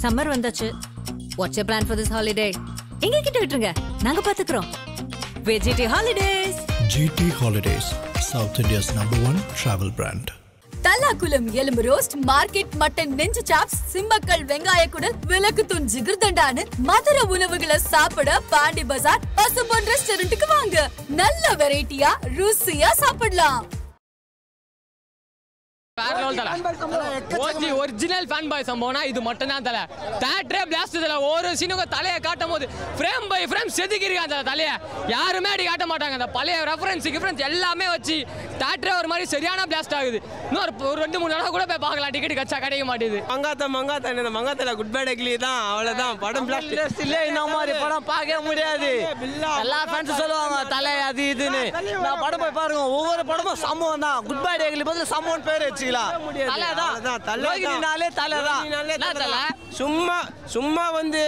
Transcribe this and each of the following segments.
Summer வந்தாச்சு. What's your plan for this holiday? எங்க கிட்ட விட்டுருங்க, நாங்க பாத்துக்கிறோம். VGT Holidays. GT Holidays, South India's #1 travel brand. Thallakulam எலும்பு ரோஸ்ட், மார்க்கெட் மட்டன் நெஞ்சு சாப்ஸ், சிம்மக்கல் வெங்காய குடல், விளக்குத்தூண் ஜிகிர்தண்டான்னு மதுர உணவுகளை சாப்பிட பாண்டி பஜார் பசும்பொன் ரெஸ்டாரண்ட்டுக்கு வாங்க. நல்ல வெரைட்டியா ருசியா சாப்பிடலாம். ஒரிஜினல் ஃபேன் பாய் சம்பவம்னா இது மட்டும் தான் தலை. தியேட்டரே பிளாஸ்ட் தலை. ஒரு சீனுக்கு தலையை காட்டும் போது ஃப்ரேம் பை ஃப்ரேம் செதுக்கிருக்காங்க அந்த தலையை. யாருமே அடி காட்ட மாட்டாங்க. அந்த பழைய ரெஃபரன்ஸ் எல்லாமே வச்சு தியேட்டரே ஒரு மாதிரி சரியான பிளாஸ்ட் ஆகுது. இன்னும் ஒரு 2-3 நாள் கூட போய் பார்க்கலாம். டிக்கெட் கச்சா கிடைக்க மாட்டேது. மங்காத்தா இந்த மங்காத்தல குட் பை டெக்லி தான். அவ்வளவுதான் படம் பிளாஸ்ட் இல்ல. இந்த மாதிரி படம் பார்க்க முடியாது. எல்லா ஃபேன்ஸ் சொல்லுவாங்க தலை அது இதுன்னு. நான் படம் போய் பாருங்க. ஒவ்வொரு படமும் சம்பவம் தான். குட் பை டெக்லி பதில் சம்பவம் பேர் வச்சுக்கலாம். சும்மா வந்து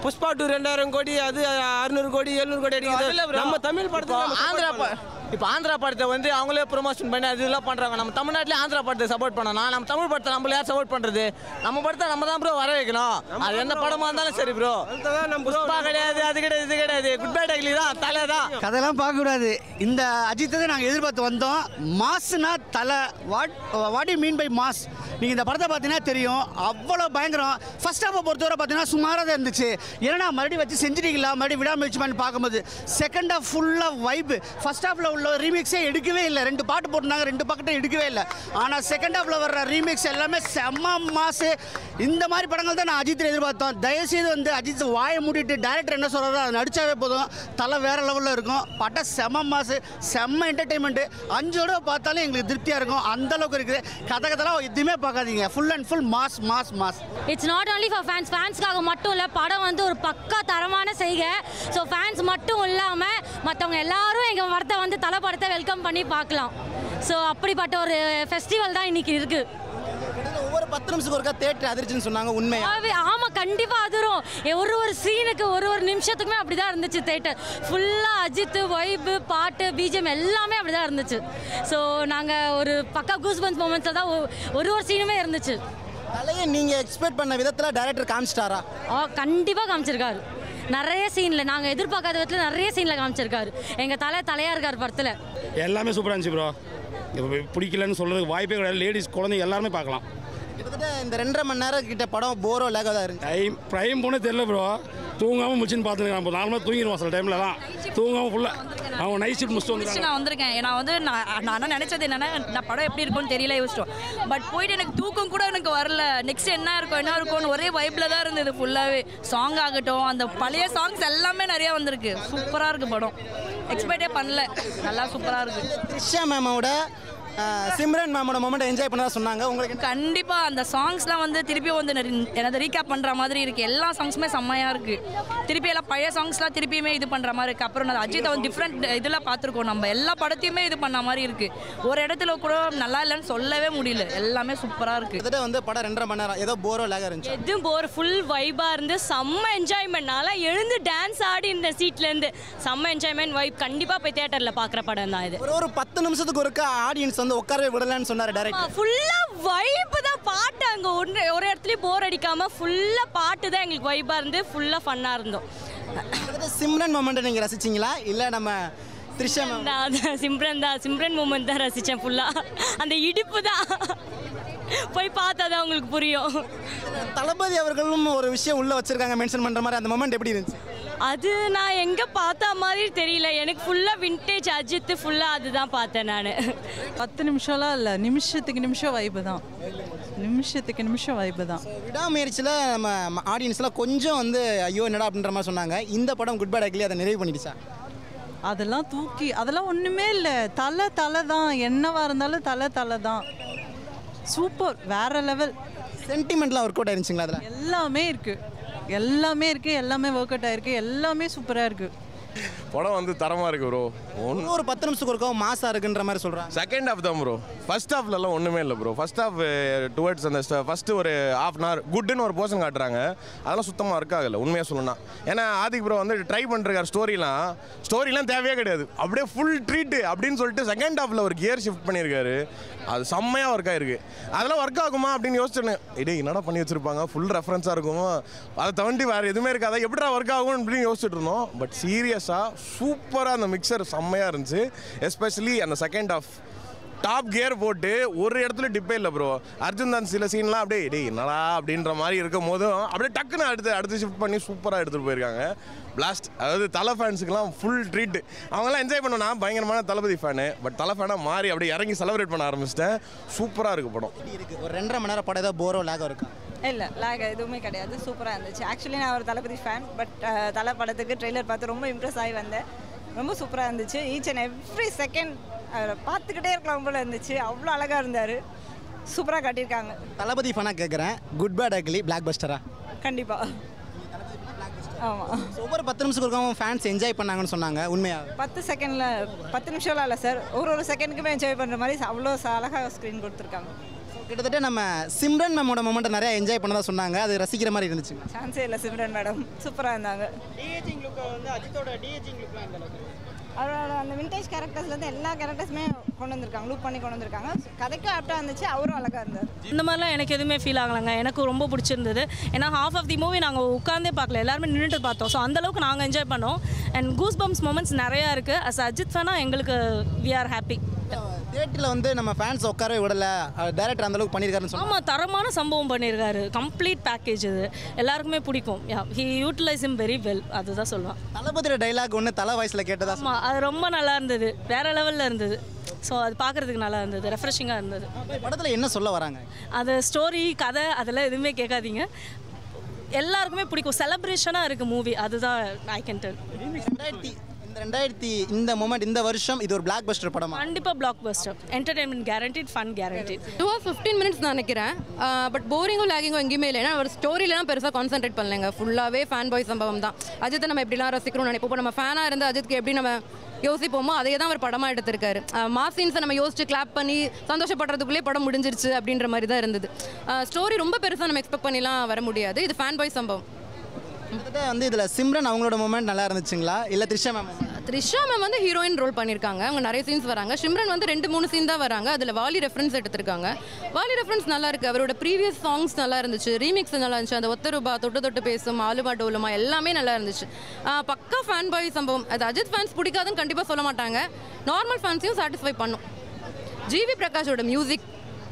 புஷ்பா 2 2000 கோடி, அது 600 கோடி 700 கோடி அடிக்குது. நம்ம தமிழ் படத்தை இப்போ ஆந்திரா படத்தை வந்து அவங்களே ப்ரொமோஷன் பண்ணி அதெல்லாம் பண்ணுறாங்க. நம்ம தமிழ்நாட்டிலே ஆந்திரா படத்தை சப்போர்ட் பண்ணணும். நம்ம தமிழ் படத்தை நம்மள யார் சப்போர்ட் பண்ணுறது? நம்ம படத்தை நம்ம தான் ப்ரோ வர வைக்கணும். அது எந்த படமாக இருந்தாலும் சரி ப்ரோ. புஷ்பா கிடையாது, அது கிடையாது, இது கிடையாது. குட் பை டெக்லி தான், தலை தான். கதையெல்லாம் பார்க்கக்கூடாது. இந்த அஜித்தை தான் நாங்கள் எதிர்பார்த்து வந்தோம். மாஸ்னா தலை. What you mean by mass? நீங்கள் இந்த படத்தை பார்த்தீங்கன்னா தெரியும். அவ்வளோ பயங்கரம். ஃபர்ஸ்ட் ஹாஃபை பொறுத்தவரை பார்த்தீங்கன்னா சுமாராக தான் இருந்துச்சு. ஏன்னா மறுபடியும் வச்சு செஞ்சுட்டீங்களா, மறுபடியும் விடாமுயற்சி பண்ணி பார்க்கும்போது செகண்ட் ஹாஃப் ஃபுல்லாக வைப்பு. ஃபர்ஸ்ட் ஹாஃபில் உள்ள ரீமிக்ஸே எடுக்கவே இல்லை. 2 பாட்டு போட்டுருந்தாங்க, 2 பக்கத்தையும் எடுக்கவே இல்லை. ஆனால் செகண்ட் ஹாஃபில் வர்ற ரீமிக்ஸ் எல்லாமே செம்ம மாசு. இந்த மாதிரி படங்கள் தான் நான் அஜித்தில் எதிர்பார்த்தோம். தயவுசெய்து வந்து அஜித் வாயை மூடிட்டு டைரக்டர் என்ன சொல்கிறாரோ அதை நடிச்சாவே போதும். தலை வேறு லெவலில் இருக்கும். படம் செம்ம மாசு, செம்ம என்டர்டெயின்மெண்ட்டு. 5 தடவை பார்த்தாலும் எங்களுக்கு திருப்தியாக இருக்கும். அந்தளவுக்கு இருக்குது. கதெல்லாம் எதுவுமே பார்க்காதீங்க. Full and full mass mass mass. It's not only for fans. ஃபேன்ஸ்க்காக மட்டும் இல்லை, படம் வந்து ஒரு பக்கா தரமான செய்கை. ஸோ ஃபேன்ஸ் மட்டும் இல்லாமல் மற்றவங்க எல்லாரும் எங்கள் படத்தை வந்து தலை படத்தை வெல்கம் பண்ணி பார்க்கலாம். ஸோ அப்படிப்பட்ட ஒரு ஃபெஸ்டிவல் தான் இன்னைக்கு இருக்குது. ஒவ்வொரு 10 நிமிஷத்துக்கு ஒருக்கா தேட்டர் அதிர்ச்சின்னு சொன்னாங்க. உண்மையாகவே ஆமாம், கண்டிப்பாக அதிரும். ஒரு சீனுக்கு ஒரு நிமிஷத்துக்குமே அப்படி தான் இருந்துச்சு. தேட்டர் ஃபுல்லாக அஜித் வைப்பு, பாட்டு, பிஜிஎம் எல்லாமே அப்படி தான் இருந்துச்சு. ஸோ நாங்கள் ஒரு பக்கா கூஸ்பன்ஸ் மொமெண்ட்ஸில் தான் ஒரு சீனுமே இருந்துச்சு. தலையை நீங்கள் எக்ஸ்பெக்ட் பண்ண விதத்தில் டைரக்டர் காமிச்சிட்டாரா? கண்டிப்பாக காமிச்சிருக்காரு. நிறைய சீனில் நாங்கள் எதிர்பார்க்காத விதத்தில் நிறைய சீனில் காமிச்சிருக்காரு. எங்கள் தலையாக இருக்கார் படத்தில். எல்லாமே சூப்பராக இருந்துச்சு ப்ரோ. இப்போ பிடிக்கலன்னு சொல்கிறதுக்கு வாய்ப்பே கிடையாது. லேடிஸ், குழந்தைங்க எல்லாருமே பார்க்கலாம். கிட்டத்தட்ட இந்த 2.5 மணி நேரம் கிட்ட படம் போரோ லேக்காக தான் இருந்துச்சு. ப்ரைம் போனே தெரியல ப்ரோ. தூங்காமல் முடிச்சுன்னு பார்த்துருக்கேன். நம்ம நார்மலாக தூங்கிடுவோம் சில டைமில் தான். தூங்காமல் ஃபுல்லாக அவன் நைட் ஷிஃப்ட் முடிச்சுட்டு வந்து நான் வந்திருக்கேன். நான் நினச்சது என்னென்னா நான் படம் எப்படி இருக்கும்னு தெரியல யோசிச்சோம். பட் போயிட்டு எனக்கு தூக்கம் கூட எனக்கு வரல. நெக்ஸ்ட் என்ன இருக்கும்னு ஒரே வைப்பில் தான் இருந்தது ஃபுல்லாகவே. சாங் ஆகட்டும், அந்த பழைய சாங்ஸ் எல்லாமே நிறையா வந்திருக்கு. சூப்பராக இருக்குது படம். எக்ஸ்பெக்டே பண்ணல. நல்லா சூப்பராக இருக்குது. த்ரிஷா மேமோட சிம்ரன் மேமோட மொமெண்ட் என்ஜாய் பண்ணதா சொன்னாங்க. உங்களுக்கு கண்டிப்பாக அந்த சாங்ஸ்லாம் வந்து திருப்பியும் வந்து எனது ரீகேப் பண்ணுற மாதிரி இருக்குது. எல்லா சாங்ஸுமே செம்மையாக இருக்குது. திருப்பி எல்லாம் பழைய சாங்ஸ்லாம் திருப்பியுமே இது பண்ணுற மாதிரி இருக்குது. அப்புறம் நான் அஜித்தை வந்து டிஃப்ரெண்ட் இதில் பார்த்துருக்கோம். நம்ம எல்லா படத்தையுமே இது பண்ண மாதிரி இருக்குது. ஒரு இடத்துல கூட நல்லா இல்லைன்னு சொல்லவே முடியல. எல்லாமே சூப்பராக இருக்குது. கிட்டத்தட்ட வந்து படம் 2.5 மணி நேரம் ஏதோ போரோ லேக்காக இருந்துச்சு. எதுவும் போர், ஃபுல் வைபாக இருந்து செம்ம என்ஜாய்மெண்ட்னால எழுந்து டான்ஸ் ஆடி இந்த சீட்லேருந்து செம்ம என்ஜாய்மெண்ட் வைப். கண்டிப்பாக போய் தேட்டரில் பார்க்குற படம் தான் இது. ஒரு 10 நிமிஷத்துக்கு ஒருக்கா ஆடியன்ஸ் வந்து உட்காரவே விடலன்னு சொன்னார் டைரக்டர். ஃபுல்லா வைப் தான். பாட்டு அங்கே ஒரு இடத்துலயும் போர் அடிக்காம ஃபுல்லா பாட்டு தான் எங்களுக்கு வைப்பா இருந்து ஃபுல்லா ஃபன்னா இருந்தோம். சிம்ரன் மொமெண்ட் நீங்க ரசிச்சீங்களா இல்ல நம்ம த்ரிஷா சிம்ரன் மூமெண்ட் தான் ரசிச்சேன் ஃபுல்லா. அந்த இடிப்பு தான் போய் பார்த்தா தான் உங்களுக்கு புரியும். தளபதி அவர்களும் ஒரு விஷயம் உள்ள வச்சிருக்காங்க மென்ஷன் பண்ற மாதிரி. அந்த மொமெண்ட் எப்படி இருந்துச்சு? அது நான் எங்கே பார்த்த மாதிரி தெரியல. எனக்கு ஃபுல்லாக விண்டேஜ் அஜித் ஃபுல்லாக அதுதான் பார்த்தேன் நான். 10 நிமிஷம்லாம் இல்லை, நிமிஷத்துக்கு நிமிஷம் வைப்பு தான். நிமிஷத்துக்கு நிமிஷம் வைப்பு தான். விடாமுயற்சியில் நம்ம ஆடியன்ஸ்லாம் கொஞ்சம் வந்து ஐயோ என்னடா அப்படின்ற மாதிரி சொன்னாங்க. இந்த படம் குட் பை டெக்லி அதை நிறைவு பண்ணிடுச்சா? அதெல்லாம் தூக்கி அதெல்லாம் ஒன்றுமே இல்லை. தலை தான். என்னவா இருந்தாலும் தலை தான். சூப்பர், வேற லெவல். சென்டிமெண்ட்லாம் ஒர்க் அவுட் ஆயிருந்துச்சுங்களா? அதில் எல்லாமே இருக்குது. எல்லாமே ஒர்க் அவுட் ஆயிருக்கு. எல்லாமே சூப்பராக இருக்குது. படம் வந்து தரமாக இருக்குது ப்ரோ. ஒரு 10 நிமிஷத்துக்கு ஒருக்கா மாசாக இருக்குன்ற மாதிரி சொல்கிறாங்க. செகண்ட் ஹாஃப் தான் ப்ரோ. ஃபர்ஸ்ட் ஹாஃப்லலாம் ஒன்றுமே இல்லை ப்ரோ. ஃபர்ஸ்ட் ஹாஃப் டுவர்ட்ஸ் அந்த ஃபஸ்ட்டு ஒரு ½ hour குட்டுன்னு ஒரு போர்ஷன் காட்டுறாங்க. அதெல்லாம் சுத்தமாக ஒர்க் ஆகலை உண்மையாக சொல்லணும்னா. ஏன்னா ஆதிக் ப்ரோ வந்து ட்ரை பண்ணிருக்காரு ஸ்டோரிலாம் தேவையே கிடையாது, அப்படியே ஃபுல் ட்ரீட்டு அப்படின்னு சொல்லிட்டு செகண்ட் ஹாஃபில் ஒரு கியர் ஷிஃப்ட் பண்ணியிருக்காரு. அது செம்மையாக ஒர்க் ஆகிருக்கு. அதெல்லாம் ஒர்க் ஆகுமா அப்படின்னு யோசிச்சேன். என்னடா பண்ணி வச்சுருப்பாங்க, ஃபுல் ரெஃபரன்ஸாக இருக்குமோ, அதை தவண்டி வேறு எதுவுமே இருக்காதா, எப்படா ஒர்க் ஆகும் அப்படின்னு யோசிச்சுட்டு இருந்தோம். பட் சீரியஸாக சூப்பராக அந்த மிக்சர் செம்மையாக இருந்துச்சு. எஸ்பெஷலி அந்த செகண்ட் ஹாஃப் டாப் கியர் போட்டு ஒரு இடத்துல டிப்பே இல்லை ப்ரோ. அர்ஜுன் தான் சில சீன்லாம் அப்படியே என்னடா அப்படின்ற மாதிரி இருக்கும் போதும் அப்படியே டக்குன்னு அடுத்து ஷிஃப்ட் பண்ணி சூப்பராக எடுத்துகிட்டு போயிருக்காங்க. பிளாஸ்ட். அதாவது தலை ஃபேன்ஸுக்கெல்லாம் ஃபுல் ட்ரீட். அவங்களாம் என்ஜாய் பண்ணோன்னா பயங்கரமான தளபதி ஃபேனு. பட் தலை ஃபேனாக மாறி அப்படியே இறங்கி செலிப்ரேட் பண்ண ஆரம்பிச்சிட்டேன். சூப்பராக இருக்குது படம். ஒரு 2.5 மணி நேரம் படம் ஏதாவது போரோ லேகோ இருக்கா? இல்லை, லேக் எதுவுமே கிடையாது. சூப்பராக இருந்துச்சு. ஆக்சுவலி நான் ஒரு தளபதி ஃபேன். பட் தலை படத்துக்கு ட்ரெய்லர் பார்த்து ரொம்ப இம்ப்ரெஸ் ஆகி வந்தேன். ரொம்ப சூப்பராக இருந்துச்சு. ஈச் அண்ட் எவ்ரி செகண்ட் பார்த்துக்கிட்டே இருக்கலாம் போல இருந்துச்சு. அவ்வளோ அழகாக இருந்தார். சூப்பராக காட்டியிருக்காங்க. தளபதி ஃபேனாக கேட்குறேன், குட் பேட் அக்லி பிளாக் பஸ்டரா? கண்டிப்பாக. ஆமாம். ஒவ்வொரு 10 நிமிஷத்துக்கு ஒருக்காவும் ஃபேன்ஸ் என்ஜாய் பண்ணாங்கன்னு சொன்னாங்க. உண்மையாக 10 செகண்டில் 10 நிமிஷம்லாம் இல்லை சார், ஒரு செகண்டுக்குமே என்ஜாய் பண்ணுற மாதிரி அவ்வளோ அழகாக ஸ்க்ரீன் கொடுத்துருக்காங்க. கிட்டத்தட்ட நம்ம சிம்ரன் மேமோட மொமெண்ட்டை நிறையா என்ஜாய் பண்ணதா சொன்னாங்க. அது ரசிக்கிற மாதிரி இருந்துச்சு. சான்ஸே இல்லை. சிம்ரன் மேடம் சூப்பராக இருந்தாங்க. டிஏஜிங் லுக் வந்து அஜித்தோட டிஏஜிங் லுக்லாம் இந்த அளவுக்கு அவரோட அந்த விண்டேஜ் கேரக்டர்ஸ்லேருந்து எல்லா கேரக்டர்ஸுமே கொண்டு வந்திருக்காங்க, லூப் பண்ணி கொண்டு வந்திருக்காங்க. கதைக்கும் ஆப்டாக இருந்துச்சு, அவரும் அழகாக இருந்தார். இந்த மாதிரிலாம் எனக்கு எதுவுமே ஃபீல் ஆகலைங்க. எனக்கு ரொம்ப பிடிச்சிருந்தது. ஏன்னா ஹாஃப் ஆஃப் தி மூவி நாங்கள் உட்காந்தே பார்க்கல, எல்லாருமே நின்றுட்டு பார்த்தோம். ஸோ அந்தளவுக்கு நாங்கள் என்ஜாய் பண்ணோம். அண்ட் கூஸ் பம்ப்ஸ் மூமெண்ட்ஸ் நிறையா இருக்குது. அஸ் அஜித் ஃபேனாக எங்களுக்கு வி ஆர் ஹாப்பி. தியேட்டரில் வந்து நம்ம ஃபேன்ஸ் உட்காரவே விடலை, டைரக்டர் அந்தளவுக்கு பண்ணியிருக்காருன்னு சொன்னாங்க. ஆமாம், தரமான சம்பவம் பண்ணியிருக்காரு. கம்ப்ளீட் பேக்கேஜ் இது எல்லாருக்குமே பிடிக்கும். He utilize him very well. அதுதான் சொல்லுவான். தளபதியோட டைலாக் ஒன்று தலை வாய்ஸில் கேட்டதா? ஆமாம், அது ரொம்ப நல்லா இருந்தது. வேறு லெவலில் இருந்தது. ஸோ அது பார்க்குறதுக்கு நல்லா இருந்தது, ரெஃப்ரெஷிங்காக இருந்தது. படத்தில் என்ன சொல்ல வராங்க? அது ஸ்டோரி கதை அதெல்லாம் எதுவுமே கேட்காதீங்க. எல்லாருக்குமே பிடிக்கும். செலிப்ரேஷனாக இருக்குது மூவி. அதுதான் ஐ கேன் டெல். இந்த மொமெண்ட் இந்த வருஷம் இது ஒரு பிளாக் பஸ்டர் படம். கண்டிப்பாக black Bastar. Entertainment guaranteed, fun guaranteed. 15 minutes நான் நினைக்கிறேன். பட் போரிங்கும் லேகிங்கும் எங்கேயுமே இல்லை. ஏன்னா ஒரு ஸ்டோரியிலாம் பெருசாக கான்சென்ட்ரேட் பண்ணலைங்க. ஃபுல்லாகவே ஃபேன் பாய் சம்பவம் தான். அஜித்தை நம்ம எப்படிலாம் ரசிக்கிறோம்னு நினைப்போம். இப்போ நம்ம ஃபேனாக இருந்து அஜித்துக்கு எப்படி நம்ம யோசிப்போமோ அதே தான் அவர் படமாக எடுத்திருக்காரு. மாசீன்ஸை நம்ம யோசிச்சு கிளாப் பண்ணி சந்தோஷப்படுறதுக்குள்ளே படம் முடிஞ்சிருச்சு அப்படின்ற மாதிரி தான் இருந்தது. ஸ்டோரி ரொம்ப பெருசாக நம்ம எக்ஸ்பெக்ட் பண்ணிலாம் வர முடியாது. இது ஃபேன் பாய் சம்பவம். வந்து இதில் சிம்ரன் அவங்களோட மொமெண்ட் நல்லா இருந்துச்சுங்களா, இல்லை த்ரிஷா மேம்? த்ரிஷா மேம் வந்து ஹீரோயின் ரோல் பண்ணியிருக்காங்க. அவங்க நிறைய சீன்ஸ் வராங்க. சிம்ரன் வந்து 2-3 சீன் தான் வராங்க. அதில் வாலி ரெஃபரன்ஸ் எடுத்திருக்காங்க. வாலி ரெஃபரன்ஸ் நல்லா இருக்குது. அவரோட ப்ரீவியஸ் சாங்ஸ் நல்லா இருந்துச்சு. ரீமிக்ஸ் நல்லா இருந்துச்சு. அந்த ஒத்த ரூபா, தொட்டு தொட்டு பேசும், ஆலுமா டோலுமா எல்லாமே நல்லா இருந்துச்சு. பக்கா ஃபேன் பாய் சம்பவம். அது அஜித் ஃபேன்ஸ் பிடிக்காதுன்னு கண்டிப்பாக சொல்ல மாட்டாங்க. நார்மல் ஃபேன்ஸையும் சாட்டிஸ்ஃபை பண்ணும். ஜிவி பிரகாஷோட மியூசிக்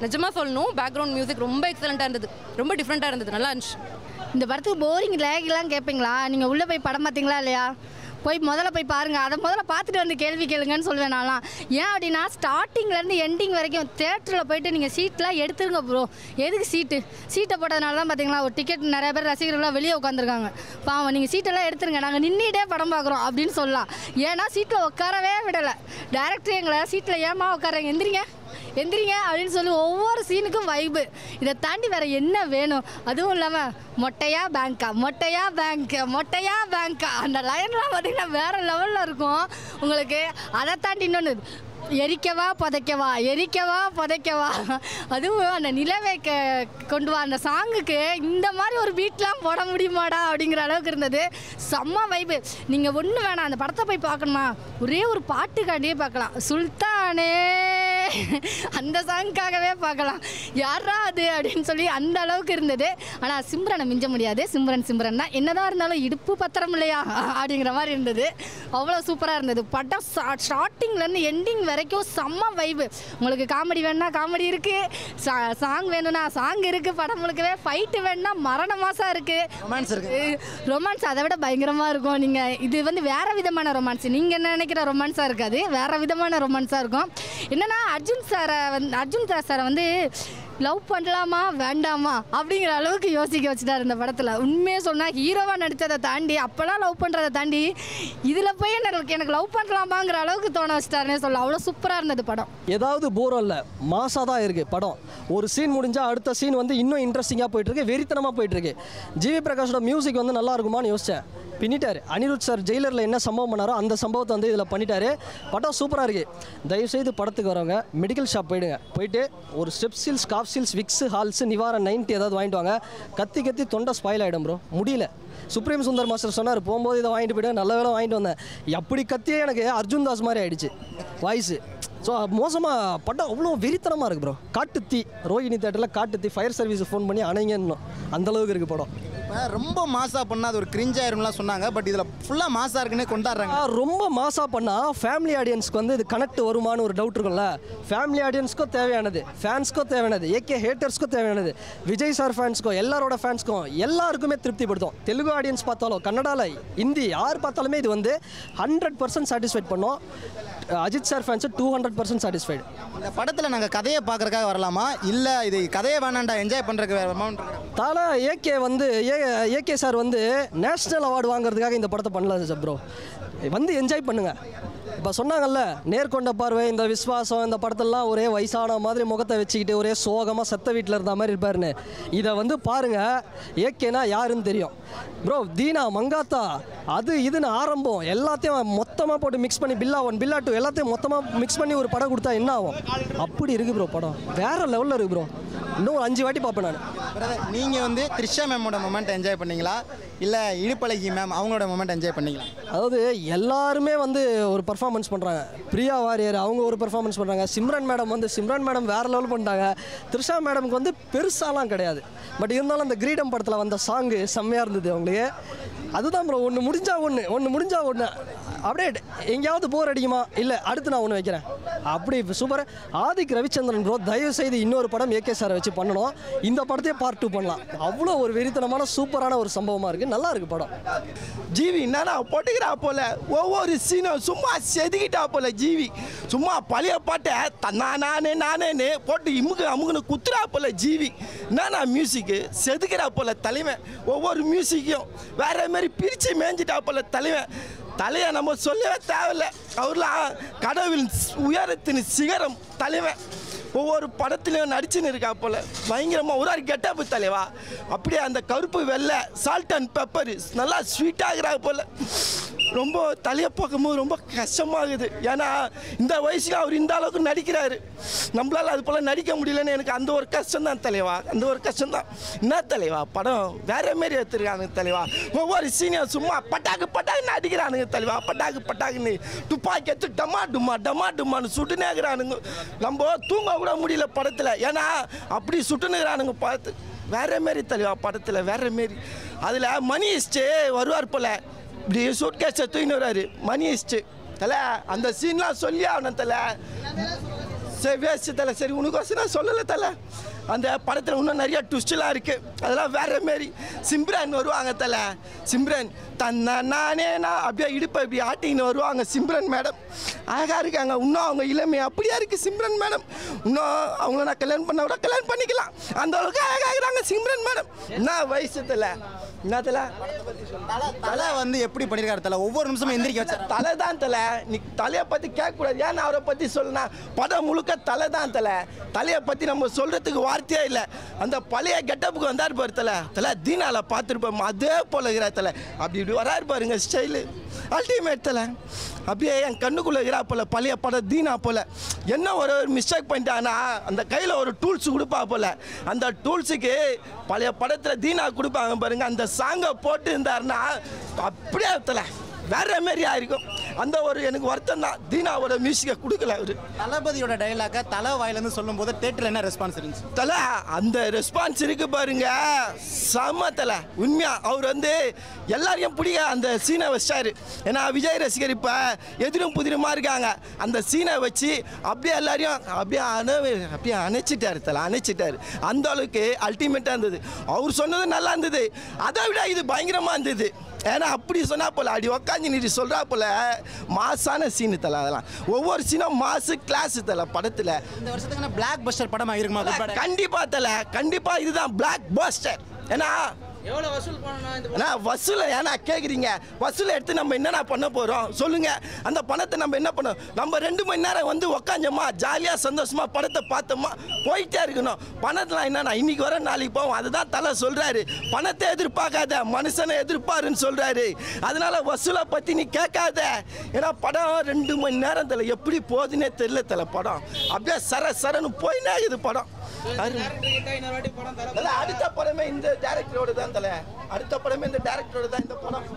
நிஜமாக சொல்லணும், பேக்ரவுண்ட் மியூசிக் ரொம்ப எக்ஸலண்ட்டாக இருந்தது. ரொம்ப டிஃப்ரெண்ட்டாக இருந்தது. நல்லா இருந்துச்சு. இந்த படத்துக்கு போரிங் லேக்லாம் கேட்பீங்களா? நீங்கள் உள்ளே போய் படம் பார்த்தீங்களா இல்லையா? முதல்ல போய் பாருங்கள். அதை முதல்ல பார்த்துட்டு வந்து கேள்வி கேளுங்கன்னு சொல்லுவேன் நான்லாம். ஏன் அப்படின்னா ஸ்டார்டிங்லேருந்து எண்டிங் வரைக்கும் தேட்டரில் போயிட்டு நீங்கள் சீட்லாம் எடுத்துருங்க ப்ரோ. எதுக்கு சீட்டை போட்டதுனால தான் பார்த்தீங்களா ஒரு டிக்கெட் நிறைய பேர் ரசிகர்கள்லாம் வெளியே உட்காந்துருக்காங்க. பாவம், நீங்கள் சீட்டெல்லாம் எடுத்துருங்க, நாங்கள் நின்றுட்டே படம் பார்க்குறோம் அப்படின்னு சொல்லலாம். ஏன்னா சீட்டில் உட்காரவே விடலை. டேரக்டர் எங்களை சீட்டில் ஏமா உட்காரங்க, எந்திரிங்க அப்படின்னு சொல்லி ஒவ்வொரு சீனுக்கும் வைப்பு. இதை தாண்டி வேறு என்ன வேணும்? அதுவும் இல்லாமல் மொட்டையா பேங்க்கா அந்த லைன்லாம் பார்த்தீங்கன்னா வேறு லெவலில் இருக்கும் உங்களுக்கு. அதை தாண்டி இன்னொன்று, எரிக்கவா புதைக்கவா அதுவும் அந்த நிலவை கொண்டு வா அந்த சாங்குக்கு இந்த மாதிரி ஒரு பீட்லாம் போட முடியுமாடா அப்படிங்கிற அளவுக்கு இருந்தது. செம்ம வைப்பு. நீங்கள் ஒன்று வேணாம், அந்த படத்தை போய் பார்க்கணுமா, ஒரே ஒரு பாட்டுக்காண்டியே பார்க்கலாம். சுல்தானே அந்த சாங்காகவே பார்க்கலாம். யாரா அது அப்படின்னு சொல்லி அந்த அளவுக்கு இருந்தது. ஆனால் சிம்ரனை மிஞ்ச முடியாது. சிம்ரன் தான் என்னதான் இருந்தாலும் இடுப்பு பத்திரம் இல்லையா அப்படிங்கிற மாதிரி இருந்தது. அவ்வளோ சூப்பராக இருந்தது. படம் ஸ்டார்டிங்லேருந்து எண்டிங் வரைக்கும் செம்ம வைப்பு. உங்களுக்கு காமெடி வேணுன்னா காமெடி இருக்குது, சாங் வேணும்னா சாங் இருக்குது, படம் முழுக்கவே ஃபைட்டு வேணுன்னா மரண மாதம் இருக்குது. ரொமான்ஸ் அதை விட பயங்கரமாக இருக்கும். நீங்கள் இது வந்து வேறு விதமான ரொமான்ஸ். நீங்கள் என்ன நினைக்கிற ரொமான்ஸாக இருக்காது, வேறு விதமான ரொமான்ஸாக இருக்கும். என்னென்னா அர்ஜுன் சாரை வந்து லவ் பண்ணலாமா வேண்டாமா அப்படிங்கிற அளவுக்கு யோசிக்க வச்சுட்டார் இந்த படத்தில். உண்மையாக சொன்னால் ஹீரோவாக நடித்ததை தாண்டி அப்போலாம் லவ் பண்ணுறதை தாண்டி இதில் போய் எனக்கு லவ் பண்ணலாமாங்கிற அளவுக்கு தோண வச்சுட்டாருன்னே சொல்ல. அவ்வளோ சூப்பராக இருந்தது படம். ஏதாவது போரும் இல்லை, மாசாக தான் இருக்குது படம். ஒரு சீன் முடிஞ்சால் அடுத்த சீன் வந்து இன்னும் இன்ட்ரெஸ்டிங்காக போயிட்டுருக்கு, வெறித்தனமாக போயிட்டுருக்கு. ஜிவி பிரகாஷோட மியூசிக் வந்து நல்லா இருக்குமான்னு யோசித்தேன், பின்னிட்டார். அனிருத் சார் ஜெயிலரில் என்ன சம்பவம் பண்ணாரோ அந்த சம்பவத்தை வந்து இதில் பண்ணிட்டாரு. படம் சூப்பராக இருக்குது. தயவுசெய்து படத்துக்கு வரவங்க மெடிக்கல் ஷாப் போயிட்டு ஒரு ஸ்டெப்சில்ஸ், காப்சில்ஸ், விக்ஸு, ஹால்ஸு, நிவாரண 90 ஏதாவது வாங்கிட்டு வாங்க. கத்தி தொண்டை ஸ்பாயில் ஆகிடும் ப்ரோ, முடியல. சுப்ரீம் சுந்தர் மாஸ்டர் சொன்னார் போகும்போது இதை வாங்கிட்டு போய்ட்டு நல்ல வேலை வாங்கிட்டு வந்தேன். அப்படி கத்தியே எனக்கு அர்ஜுன் தாஸ் மாதிரி ஆகிடுச்சு வாய்ஸு. ஸோ மோசமாக படம் அவ்வளோ வெறித்தனமாக இருக்குது ப்ரோ. காட்டுத்தீ ரோஹிணி தேட்டரில் காட்டுத்தீ, ஃபயர் சர்வீஸ் ஃபோன் பண்ணி அணைங்கன்னு அந்தளவுக்கு இருக்குது படம். ரொம்ப மாசாக பண்ணால் அது ஒரு கிரிஞ்ச் ஆயிரும்லாம் சொன்னாங்க, பட் இதில் ஃபுல்லாக மாசாக இருக்குன்னே கொண்டாடுறாங்க. ரொம்ப மாசாக பண்ணால் ஃபேமிலி ஆடியன்ஸ்க்கு வந்து இது கனெக்ட் வருமானு ஒரு டவுட் இருக்கும்ல. ஃபேமிலி ஆடியன்ஸ்க்கும் தேவையானது, ஃபேன்ஸ்க்கும் தேவையானது, ஏகே ஹேட்டர்ஸ்க்கும் தேவையானது, விஜய் சார் ஃபேன்ஸ்க்கும், எல்லாரோட ஃபேன்ஸ்க்கும் எல்லாருக்குமே திருப்திப்படுத்தும். தெலுங்கு ஆடியன்ஸ் பார்த்தாலும், கன்னடாவில், ஹிந்தி யார் பார்த்தாலுமே இது வந்து 100% சாட்டிஸ்ஃபைட் பண்ணோம். Ajith sir fans 200% satisfied. இந்த படத்தில் நாங்கள் கதையை பார்க்குறக்காக வரலாமா, இல்லை இது கதையை வேணாண்டா என்ஜாய் பண்ணுறதுக்கு வரலாமா? தலை ஏகே சார் வந்து நேஷ்னல் அவார்டு வாங்குறதுக்காக இந்த படத்தை பண்ணல ப்ரோ. வந்து என்ஜாய் பண்ணுங்கள். இப்போ சொன்னாங்கல்ல, நேர்கொண்ட பார்வை, இந்த விஸ்வாசம், இந்த படத்தெல்லாம் ஒரே வயசான மாதிரி முகத்தை வச்சுக்கிட்டு ஒரே சோகமாக செத்த வீட்டில் இருந்த மாதிரி இருப்பாருன்னு. இதை வந்து பாருங்கள், ஏகேனா யாருன்னு தெரியும் ப்ரோ. தீனா, மங்காத்தா, அது இதுன்னு ஆரம்பம் எல்லாத்தையும் மொத்தமாக போட்டு மிக்ஸ் பண்ணி பில்லா 1 பில்லா 2 எல்லாத்தையும் மொத்தமாக மிக்ஸ் பண்ணி ஒரு படம் கொடுத்தா என்ன ஆகும்? அப்படி இருக்குது ப்ரோ படம், வேறு லெவலில் இருக்குது ப்ரோ. இன்னும் 5 வாட்டி பார்ப்பேன் நான். நீங்கள் வந்து த்ரிஷா மேமோட மொமெண்ட் என்ஜாய் பண்ணீங்களா, இல்லை இடுப்பழகி மேம் அவங்களோட மொமெண்ட் என்ஜாய் பண்ணீங்களா? அதாவது எல்லாருமே வந்து ஒரு பர்ஃபார்மன்ஸ் பண்ணுறாங்க. பிரியா வாரியர் அவங்க ஒரு பர்ஃபார்மன்ஸ் பண்ணுறாங்க. சிம்ரன் மேடம் வேறு லெவல் பண்ணிட்டாங்க. த்ரிஷா மேடமுக்கு வந்து பெருசாலாம் கிடையாது, பட் இருந்தாலும் அந்த கிரீடம் படத்தில் வந்த சாங்கு செம்மையாக இருந்தது அவங்களுக்கு. அதுதான் ப்ரோ, ஒன்று முடிஞ்சா ஒன்று அப்படியே எங்கேயாவது போர் அடிக்குமா, இல்லை அடுத்து நான் ஒன்று வைக்கிறேன் அப்படி சூப்பர். ஆதிக் ரவிச்சந்திரன் ப்ரோ, தயவு செய்து இன்னொரு படம் ஏகே சாரை வச்சு பண்ணணும். இந்த படத்தையே பார்ட் 2 பண்ணலாம். அவ்வளோ ஒரு வெறித்தனமான சூப்பரான ஒரு சம்பவமாக இருக்குது, நல்லா இருக்குது படம். ஜீவி என்னன்னா போட்டுக்கிறா போல, ஒவ்வொரு சீனும் சும்மா செதுக்கிட்டா போல. ஜீவி சும்மா பழைய பாட்டை நானே போட்டு அமுக்குன்னு குத்துறா போல. ஜீவி என்னன்னா மியூசிக்கு செதுக்கிறா போல தலைவன். ஒவ்வொரு மியூசிக்கையும் வேற மாதிரி பிரித்து மேய்ஞ்சிட்டா போல தலைவன். தலையை நம்ம சொல்லவே தேவையில்லை, அவர்லாம் கடவுளின் உயரத்தின் சிகரம் தலைவன். ஒவ்வொரு படத்துலையும் நடிச்சுன்னு இருக்கா போல் பயங்கரமாக ஒரு கெட்டப்பு தலைவா. அப்படியே அந்த கருப்பு வெள்ளை சால்ட் அண்ட் பெப்பர் நல்லா ஸ்வீட்டாகிறா போல். ரொம்ப தலையை பார்க்கும்போது ரொம்ப கஷ்டமாகுது. ஏன்னா இந்த வயசுல அவர் இந்த அளவுக்கு நடிக்கிறாரு, நம்மளால் அது போல் நடிக்க முடியலன்னு எனக்கு அந்த ஒரு கஷ்டம்தான் தலைவா, அந்த ஒரு கஷ்டம்தான். என்ன தலைவா படம் வேற மாரி எடுத்துருக்கானுங்க தலைவா. ஒவ்வொரு சீனியும் சும்மா பட்டாக்குன்னு அடிக்கிறானுங்க தலைவா. பட்டாக்குன்னு துப்பாக்கி எடுத்து டமா டுமான்னு சுட்டுனேக்கிறானுங்க. நம்ம தூங்க கூட முடியல படத்தில், ஏன்னா அப்படி சுட்டுனுக்கிறானுங்க பார்த்து. வேற மாரி தலைவா படத்தில், வேற மாரி. அதில் மணி ஹிஸ்ட்டு வருவார் போல், இப்படி சூட் கேஸை தூக்கின்னு வர்றாரு மணி ஹிஸ்ட்டு தலை. அந்த சீன்லாம் சொல்லி ஆகணும் தலை. சரி வேஸ்ட்டு தலை, சரி உனக்கு நான் சொல்லலை தலை. அந்த படத்தில் இன்னும் நிறையா ட்விஸ்டெலாம் இருக்குது, அதெல்லாம் வேறு மாரி. சிம்ரன் வருவாங்க தலை, சிம்ரன் நானே அப்படியே இடுப்பை இப்படி ஆட்டின்னு வருவாங்க. சிம்ரன் மேடம் அழகாக இருக்காங்க, இன்னும் அவங்க இளமை அப்படியா இருக்குது சிம்ரன் மேடம். இன்னும் அவங்கள நான் கல்யாணம் பண்ண கூட கல்யாணம் பண்ணிக்கலாம், அந்த அளவுக்கு அழகாகிறாங்க சிம்ரன் மேடம். என்ன வயசு தலை, என்ன தலை? தலை வந்து எப்படி பண்ணியிருக்காரு தலை, ஒவ்வொரு நிமிஷமும் எந்திரிக்க வச்சா. தலை தான் தலை, நீ தலையை பற்றி கேட்கக்கூடாது. ஏன்னா அவரை பற்றி சொல்லணும், படம் முழுக்க தலை தான் தலை. தலையை பற்றி நம்ம சொல்கிறதுக்கு வார்த்தையே இல்லை. அந்த பழைய கெட்டப்புக்கு வந்தார் பாரு தலை, தீனால பார்த்துருப்போம் அதே போல இருக்கிற தலை. அப்படி இப்படி வராரு பாருங்க ஸ்டைலு, அல்டிமேட் தலை. அப்படியே என் கண்ணுக்குள்ளே இருக்கிறா போல பழைய படம் தீனா போல். என்ன ஒரு மிஸ்டேக் பண்ணிட்டான்னா, அந்த கையில் ஒரு டூல்ஸ் கொடுப்பா போல், அந்த டூல்ஸுக்கு பழைய படத்தில் தீனா கொடுப்பாங்க பாருங்க, அந்த சாங்கை போட்டு இருந்தாருன்னா அப்படியே தலை வேற மாரியா இருக்கும். அந்த ஒரு எனக்கு வருத்தம் தான், தீனாவோட மியூசிக்கை கொடுக்கல அவர். தளபதியோட டைலாக தலை வாயிலேருந்து சொல்லும் போது தேட்டரில் என்ன ரெஸ்பான்ஸ் இருந்துச்சு தலை? அந்த ரெஸ்பான்ஸ் இருக்கு பாருங்க, செம்ம தலை. உண்மையா அவர் வந்து எல்லாரையும் பிடிக்க அந்த சீனை வச்சாரு. ஏன்னா விஜய் ரசிகர் இப்போ எதிரும் புதிருமா இருக்காங்க, அந்த சீனை வச்சு அப்படியே எல்லாரையும் அப்படியே அணைச்சிட்டாரு தலை, அணைச்சிட்டாரு. அந்த அளவுக்கு அல்டிமேட்டாக இருந்தது. அவர் சொன்னது நல்லா இருந்தது, அதை விட இது பயங்கரமாக இருந்தது. ஏன்னா அப்படி சொன்னா போல அடி உக்காந்து நீ சொல்கிறா போல மாசான சீனு தலை. அதெல்லாம் ஒவ்வொரு சீனும் மாசு கிளாஸ் தலை படத்தில். இந்த வருஷத்துக்கான பிளாக் பஸ்டர் படமாக இருக்குமா? கண்டிப்பாக தலை, கண்டிப்பாக இதுதான் பிளாக் பஸ்டர். ஏன்னா எவ்வளோ வசூல் பண்ணணும்? வசூல் ஏன்னா கேட்குறீங்க, வசூல் எடுத்து நம்ம என்னென்ன பண்ண போகிறோம் சொல்லுங்கள். அந்த பணத்தை நம்ம என்ன பண்ணோம்? நம்ம 2 மணி நேரம் வந்து உக்காஞ்சோமா, ஜாலியாக சந்தோஷமாக படத்தை பார்த்தோமா, போயிட்டே இருக்கணும். பணத்தெலாம் என்னன்னா இன்னைக்கு வர நாளைக்கு போவோம். அதுதான் தலை சொல்கிறாரு, பணத்தை எதிர்பார்க்காத மனுஷனை எதிர்பாருன்னு சொல்கிறாரு. அதனால வசூலை பற்றி நீ கேட்காத. ஏன்னா படம் 2 மணி நேரம் தலை எப்படி போகுதுன்னே தெரியல தலை. படம் அப்படியே சரன்னு போயினே இது படம். அடுத்த படமே இந்த டைரக்டரோட தான் தலை, அடுத்த படமே இந்த டைரக்டரோட தான் இந்த படம்.